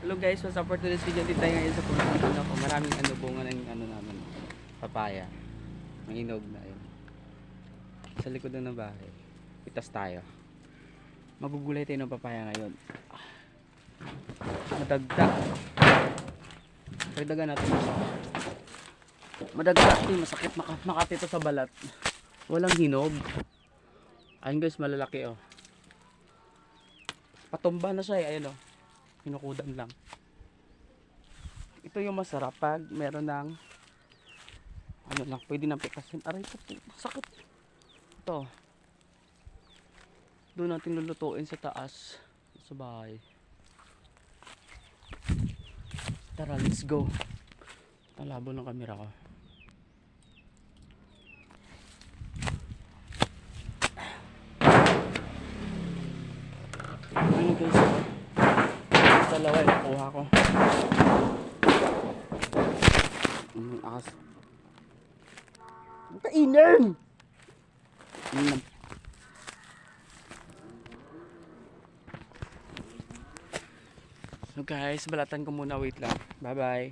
Hello guys, what's up for today's video? Dito tayo ngayon sa puno ng ako. Maraming bunga ng namin, papaya. May inog na yun. Sa likod ng bahay. Pitas tayo. Magugulay tayo ng papaya ngayon. Madagdag. Dagdagan natin isa. Madagdag ito, masakit makati ito sa balat. Walang hinog. Ayun guys, malalaki oh. Patumba na siya eh, ayun oh. Hinukudan lang. Ito yung masarap pag meron ng ano lang, pwede nang pikasin. Aray ko, sakit. Ito. Doon natin lulutuin sa taas sa bahay. Tara, let's go. Talabo ng camera ko. Ano guys? Dalawa yung nakuha ko. Akas. Ang kainin! So guys, balatan ko muna. Wait lang. Bye bye.